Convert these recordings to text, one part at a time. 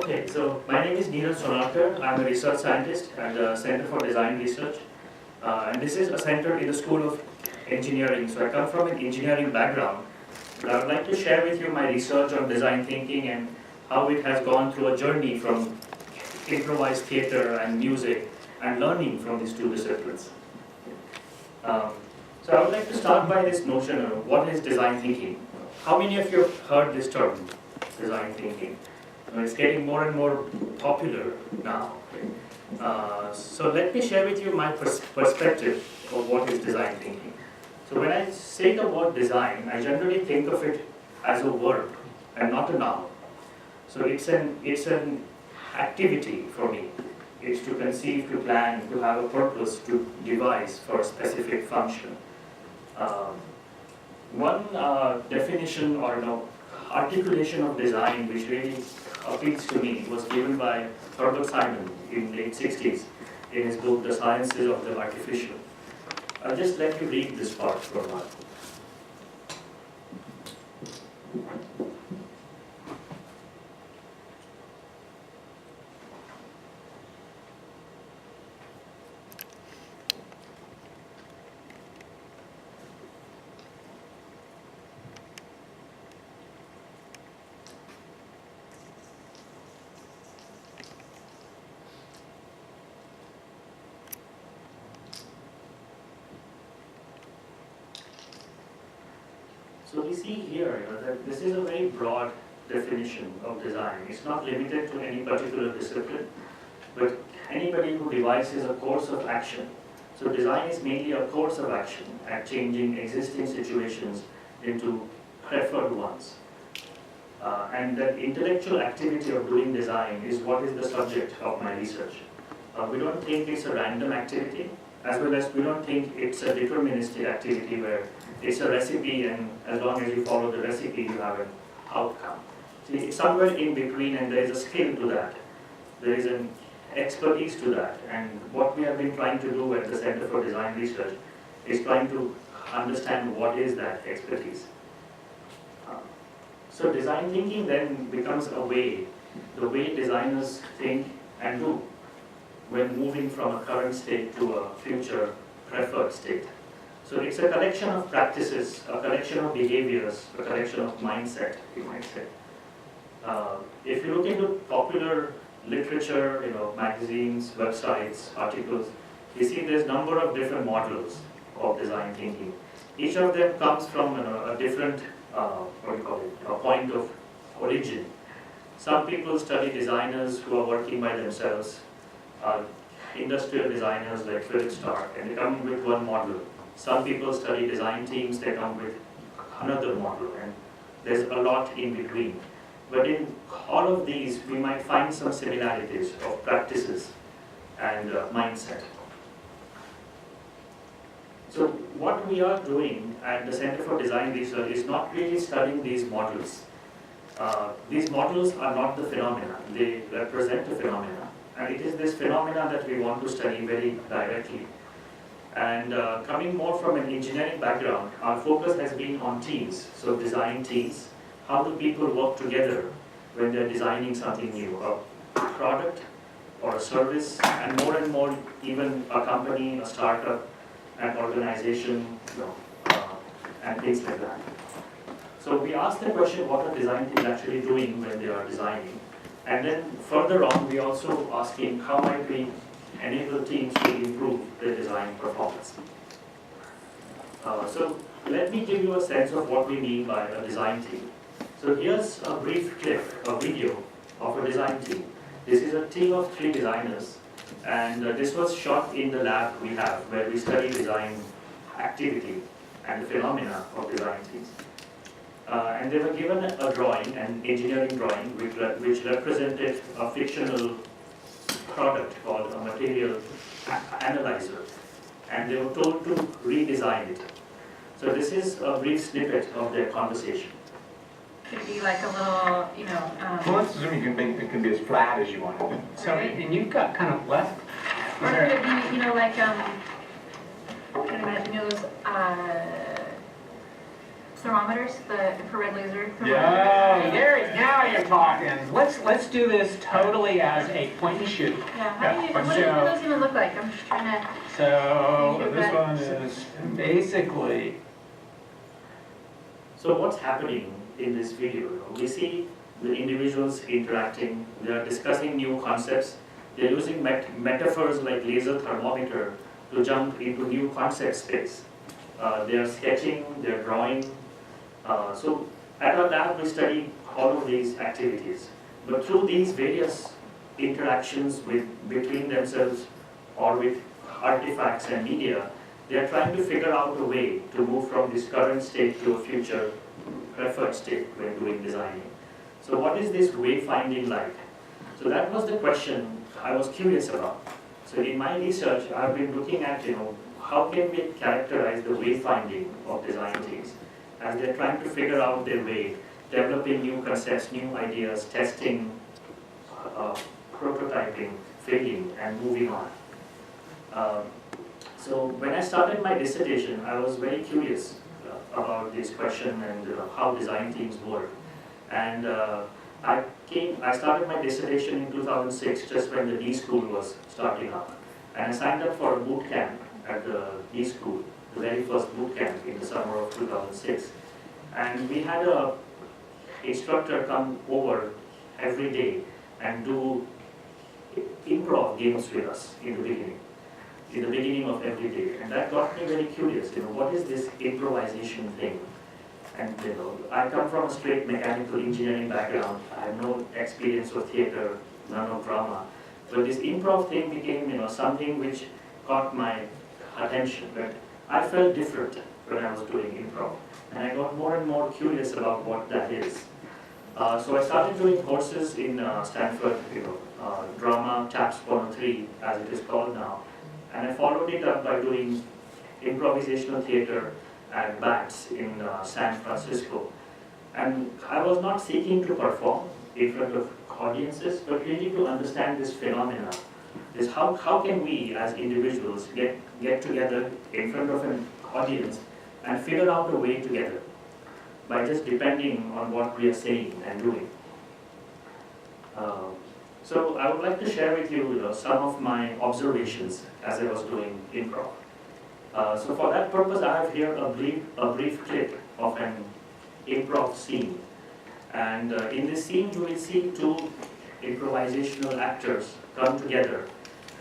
Okay, so my name is Neeraj Sonalkar. I'm a research scientist at the Center for Design Research. And this is a center in the School of Engineering. So I come from an engineering background. But I would like to share with you my research on design thinking and how it has gone through a journey from improvised theater and music and learning from these two disciplines. So I would like to start by this notion of what is design thinking. How many of you have heard this term, design thinking? It's getting more and more popular now. So let me share with you my perspective of what is design thinking. So when I say the word design, I generally think of it as a verb and not a noun. So it's an activity for me. It's to conceive, to plan, to have a purpose, to devise for a specific function. One definition or articulation of design which really appeals to me was given by Herbert Simon in late 60s in his book The Sciences of the Artificial. I'll just let you read this part for a while. So we see here that this is a very broad definition of design. It's not limited to any particular discipline, but anybody who devises a course of action. So design is mainly a course of action at changing existing situations into preferred ones. And that intellectual activity of doing design is what is the subject of my research. We don't think it's a random activity, as well as we don't think it's a deterministic activity where it's a recipe and as long as you follow the recipe you have an outcome. See, somewhere in between, and there is a skill to that. There is an expertise to that, and what we have been trying to do at the Center for Design Research is trying to understand what is that expertise. So design thinking then becomes the way designers think and do when moving from a current state to a future preferred state. So it's a collection of practices, a collection of behaviors, a collection of mindset, you might say. If you look into popular literature, magazines, websites, articles, you see there's a number of different models of design thinking. Each of them comes from a different, a point of origin. Some people study designers who are working by themselves, industrial designers like Philip Stark, and they come with one model. Some people study design teams, they come with another model, and there's a lot in between. But in all of these, we might find some similarities of practices and mindset. So what we are doing at the Center for Design Research is not really studying these models. These models are not the phenomena, they represent the phenomena. And it is this phenomena that we want to study very directly. And coming more from an engineering background, our focus has been on teams, so design teams. How do people work together when they're designing something new, a product or a service, and more even a company, a startup, an organization, and things like that. So we ask the question, what are design teams actually doing when they are designing? And then further on, we also asking how might we enable teams to improve their design performance. So let me give you a sense of what we mean by a design team. So here's a brief clip, a video of a design team. This is a team of 3 designers, and this was shot in the lab we have where we study design activity and the phenomena of design teams. And they were given a drawing, an engineering drawing, which represented a fictional product called a material analyzer, and they were told to redesign it. So this is a brief snippet of their conversation. Could it be like a little, Well, let's assume you can make it can be as flat as you want it. So, and you've got kind of left. or could it be, like, I can imagine those, thermometers, the infrared laser Oh, thermometers. now you're talking. Let's do this totally as a point and shoot. Yeah, how do you, what do those even look like? I'm just trying to, So this one is basically. So what's happening in this video? We see the individuals interacting, they are discussing new concepts, they're using metaphors like laser thermometer to jump into new concept space. They are sketching, they're drawing. So at our lab we study all of these activities. But through these various interactions between themselves or with artifacts and media, they are trying to figure out a way to move from this current state to a future preferred state when doing designing. So what is this wayfinding like? So that was the question I was curious about. So in my research, I've been looking at, how can we characterize the wayfinding of design teams as they're trying to figure out their way, developing new concepts, new ideas, testing, prototyping, failing, and moving on. So when I started my dissertation, I was very curious about this question and how design teams work. And I started my dissertation in 2006, just when the D School was starting up. And I signed up for a boot camp at the D School, the very first boot camp in the summer of 2006. And we had a instructor come over every day and do improv games with us in the beginning of every day. And that got me very curious, what is this improvisation thing? And I come from a straight mechanical engineering background. I have no experience of theater, none of drama. But this improv thing became, something which caught my attention. But I felt different when I was doing improv. And I got more and more curious about what that is. So I started doing courses in Stanford, drama, TAPS 103, as it is called now. And I followed it up by doing improvisational theater at BATS in San Francisco. And I was not seeking to perform in front of audiences, but really to understand this phenomena. Is how can we as individuals get together in front of an audience and figure out a way together by just depending on what we are saying and doing. So I would like to share with you some of my observations as I was doing improv. So for that purpose, I have here a brief clip of an improv scene. And in this scene, you will see two improvisational actors come together.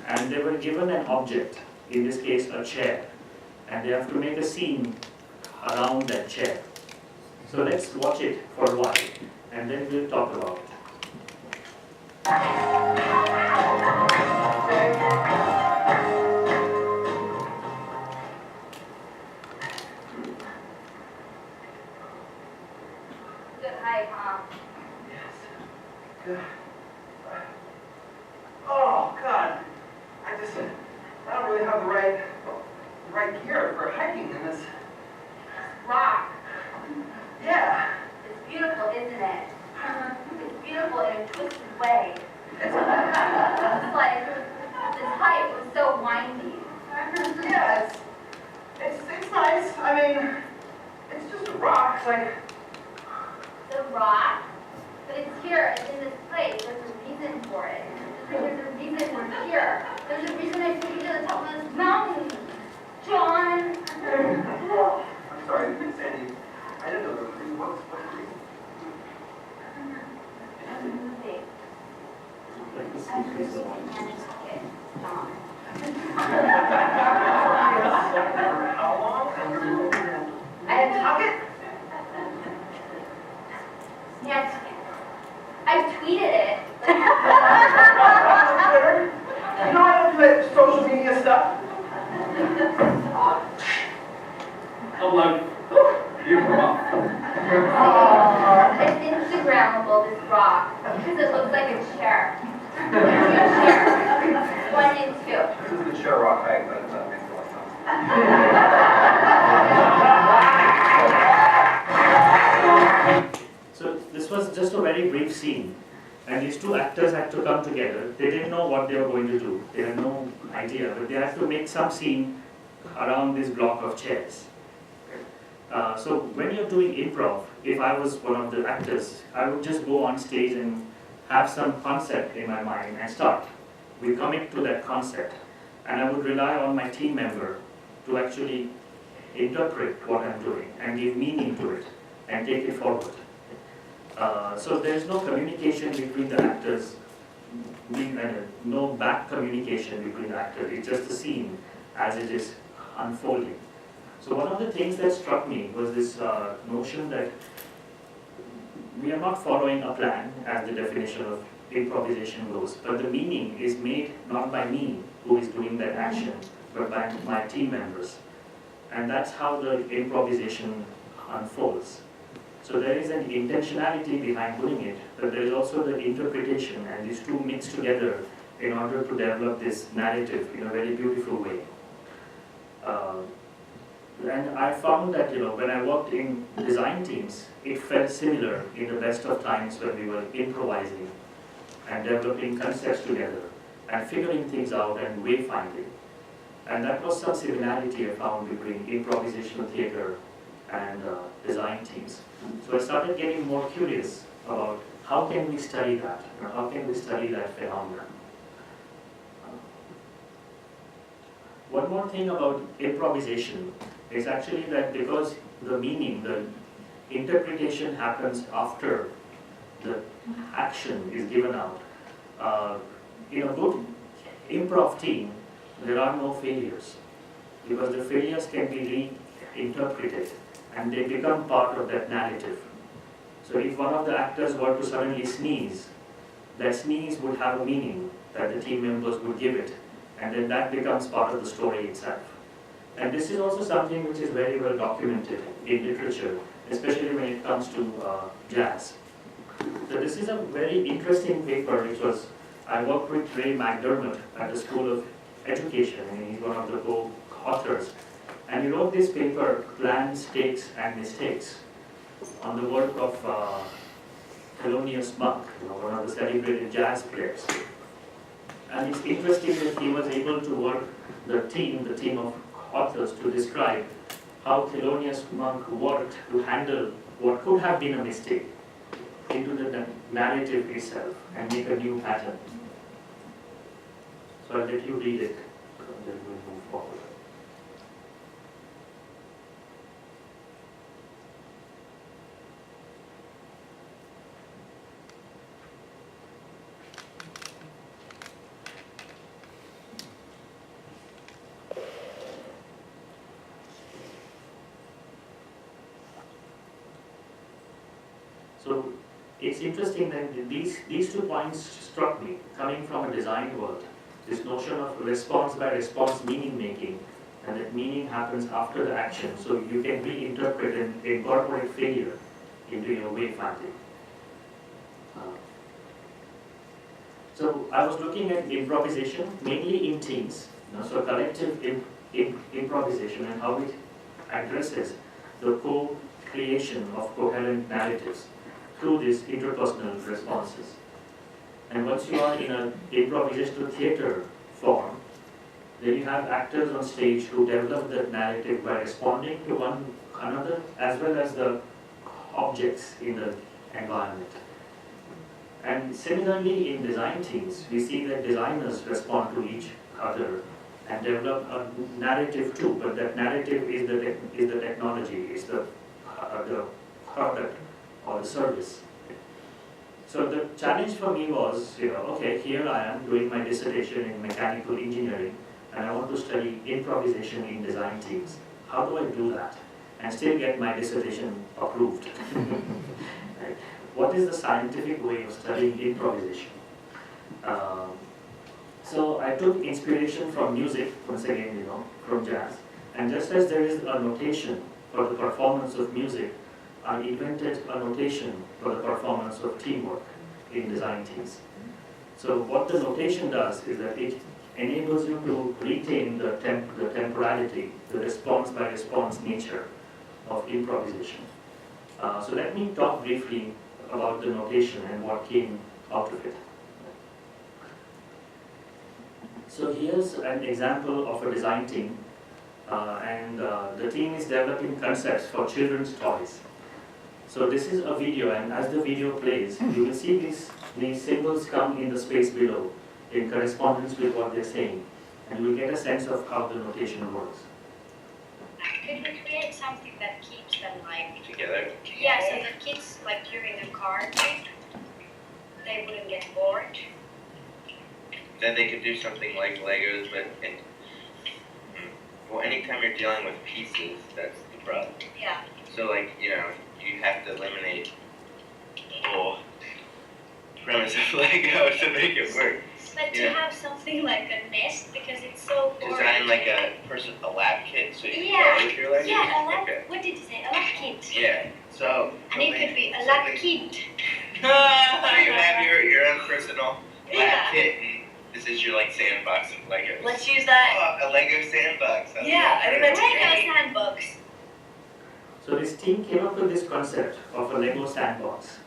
And they were given an object, in this case a chair. And they have to make a scene around that chair. So let's watch it for a while, and then we'll talk about it. good height, huh? Yes. Good. Oh, God. I don't really have the right gear for hiking in this. Rock. Yeah. It's beautiful, isn't it? It's beautiful in a twisted way. It's like, this height was so windy. Yeah, it's nice. I mean, it's just a rock. It's like, The rock, but it's here, it's in this place. There's a reason for it. There's a reason we're here. There's a reason I took you to the top of this mountain. John! I'm sorry, Sandy. I didn't know there was a reason. What's the reason? I'm moving. I'm moving and it's okay, John. How long? I had to tuck it. Yes. I tweeted it. You know I don't do that social media stuff. Hello. You come up. It's Instagrammable, this rock, because it looks like a chair. Two chairs. One and two. This is the chair rock hike, but that makes a lot of sense. So this was just a very brief scene. And these two actors had to come together. They didn't know what they were going to do. They had no idea, but they had to make some scene around this block of chairs. So when you're doing improv, if I was one of the actors, I would just go on stage and have some concept in my mind and start. We commit to that concept, and I would rely on my team member to actually interpret what I'm doing and give meaning to it and take it forward. So there's no communication between the actors, no back communication between the actors. It's just the scene as it is unfolding. So one of the things that struck me was this notion that we are not following a plan as the definition of improvisation goes, but the meaning is made not by me who is doing that action, but by my team members. And that's how the improvisation unfolds. So there is an intentionality behind doing it, but there is also the interpretation, and these two mix together in order to develop this narrative in a very beautiful way. And I found that when I worked in design teams, it felt similar in the best of times when we were improvising and developing concepts together and figuring things out and wayfinding. And that was some similarity I found between improvisational theater and design teams. So I started getting more curious about how can we study that, or how can we study that phenomenon. One more thing about improvisation is actually that because the meaning, the interpretation happens after the action is given out. In a good improv team, there are no failures because the failures can be reinterpreted and they become part of that narrative. So if one of the actors were to suddenly sneeze, that sneeze would have a meaning that the team members would give it, and then that becomes part of the story itself. And this is also something which is very well documented in literature, especially when it comes to jazz. So this is a very interesting paper which was, I worked with Ray McDermott at the School of Education, and he's one of the co-authors. And he wrote this paper, Plans, Takes and Mistakes, on the work of Thelonious Monk, one of the celebrated jazz players. And it's interesting that he was able to work the team of authors to describe how Thelonious Monk worked to handle what could have been a mistake into the narrative itself and make a new pattern. So I'll let you read it and then we'll move forward. So it's interesting that these 2 points struck me, coming from a design world. This notion of response by response meaning making, and that meaning happens after the action, so you can reinterpret and incorporate failure into your wayfinding. So I was looking at improvisation mainly in teams, so collective improvisation and how it addresses the co-creation of coherent narratives through these interpersonal responses. And once you are in an improvisational theater form, then you have actors on stage who develop the narrative by responding to one another as well as the objects in the environment. And similarly in design teams, we see that designers respond to each other and develop a narrative too, but that narrative is the technology, is the product or the service. So the challenge for me was, okay, here I am doing my dissertation in mechanical engineering, and I want to study improvisation in design teams. How do I do that and still get my dissertation approved? Right? What is the scientific way of studying improvisation? So I took inspiration from music, once again, from jazz. And just as there is a notation for the performance of music, I invented a notation for the performance of teamwork in design teams. So what the notation does is that it enables you to retain the temporality, the response by response nature of improvisation. So let me talk briefly about the notation and what came out of it. So here's an example of a design team. The team is developing concepts for children's toys. So this is a video, and as the video plays, you will see these symbols come in the space below in correspondence with what they're saying, and you will get a sense of how the notation works. Could we create something that keeps them like Together? yeah, so the kids like during the car trip they wouldn't get bored. Then they could do something like Legos, but well, anytime you're dealing with pieces, that's the problem. Yeah. So like, you have to eliminate the whole premise of Lego to make it work. But to have something like a nest because it's so boring. Design like a lab kit so you can Yeah. play with your Legos? Yeah, a lab. Okay. What did you say? A lab kit. Yeah. So And it could be a lab kit. So you have your own personal lab Yeah. kit, and this is your like sandbox of Legos. Let's use that. Oh, a Lego sandbox. That's Yeah, I think that's great. Lego sandbox. So this team came up with this concept of a Lego sandbox.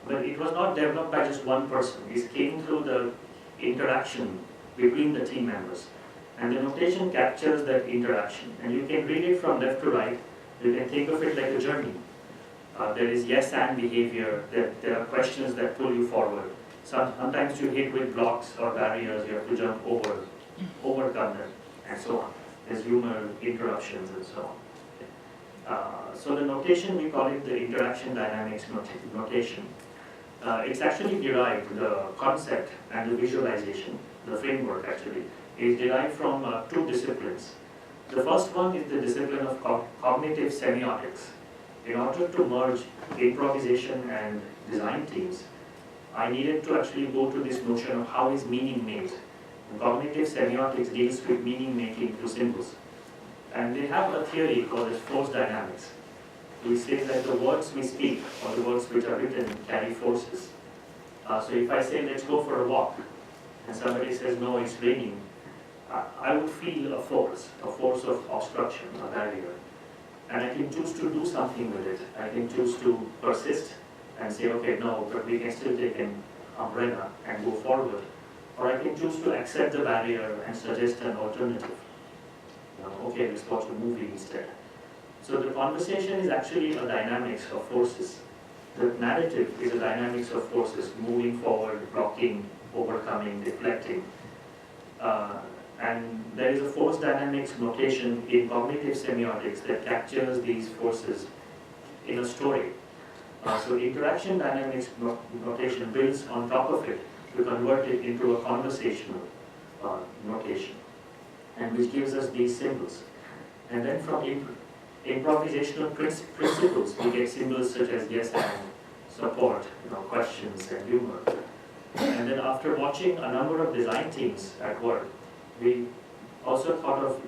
But it was not developed by just one person. It came through the interaction between the team members. And the notation captures that interaction. And you can read it from left to right. You can think of it like a journey. There is yes and behavior. There are questions that pull you forward. Sometimes you hit with blocks or barriers. You have to jump over, overcome them, and so on. There's humor, interruptions, and so on. So the notation, we call it the interaction dynamics notation. It's actually derived, the concept and the visualization, the framework actually, is derived from two disciplines. The first one is the discipline of cognitive semiotics. In order to merge improvisation and design teams, I needed to actually go to this notion of how is meaning made. And cognitive semiotics deals with meaning making through symbols. And they have a theory called as force dynamics. We say that the words we speak or the words which are written carry forces. So if I say let's go for a walk and somebody says no, it's raining, I would feel a force of obstruction, a barrier. And I can choose to do something with it. I can choose to persist and say, okay, no, but we can still take an umbrella and go forward. Or I can choose to accept the barrier and suggest an alternative. Okay, let's watch a movie instead. So the conversation is actually a dynamics of forces. The narrative is a dynamics of forces, moving forward, blocking, overcoming, deflecting. And there is a force dynamics notation in cognitive semiotics that captures these forces in a story. So interaction dynamics notation builds on top of it to convert it into a conversational notation, and which gives us these symbols. And then from improvisational principles, we get symbols such as yes and, support, questions and humor. And then after watching a number of design teams at work, we also thought of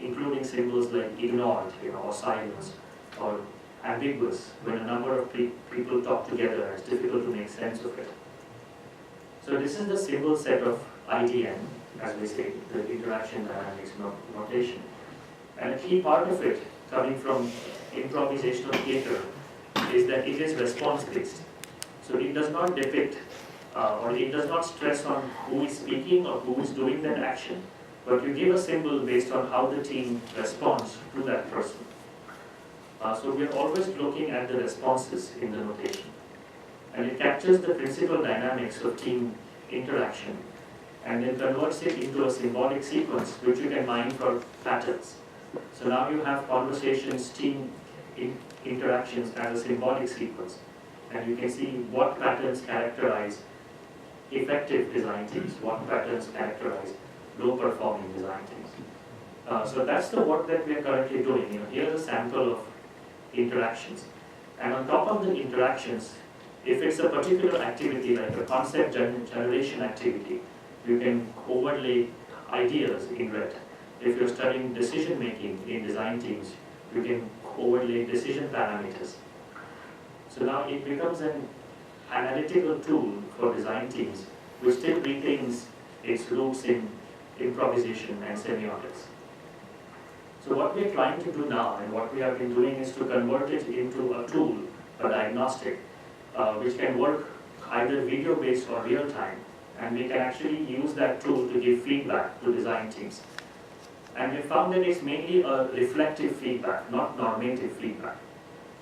including symbols like ignored, or silence, or ambiguous, when a number of people talk together. It's difficult to make sense of it. So this is the symbol set of IDN, as we say, the interaction dynamics notation. And a key part of it, coming from improvisational theater, is that it is response-based. So it does not depict, or it does not stress on who is speaking or who is doing that action, but you give a symbol based on how the team responds to that person. So we are always looking at the responses in the notation. And it captures the principal dynamics of team interaction and then converts it into a symbolic sequence which you can mine for patterns. So now you have conversations, team interactions as a symbolic sequence, and you can see what patterns characterize effective design teams, what patterns characterize low-performing design teams. So that's the work that we are currently doing. Here's a sample of interactions. And on top of the interactions, if it's a particular activity like a concept generation activity, you can overlay ideas in red. If you're studying decision making in design teams, you can overlay decision parameters. So now it becomes an analytical tool for design teams which still retains its roots in improvisation and semiotics. So what we're trying to do now and what we have been doing is to convert it into a tool, a diagnostic, which can work either video-based or real-time, and we can actually use that tool to give feedback to design teams. And we found that it's mainly a reflective feedback, not normative feedback.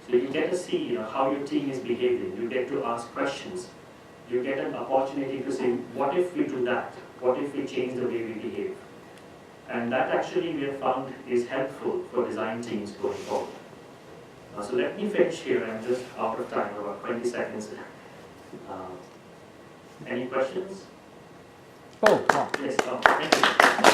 So you get to see how your team is behaving. You get to ask questions. You get an opportunity to say, what if we do that? What if we change the way we behave? And that actually we have found is helpful for design teams going forward. So let me finish here. I'm just out of time, about 20 seconds. Any questions? Oh, wow. Yes, thank you.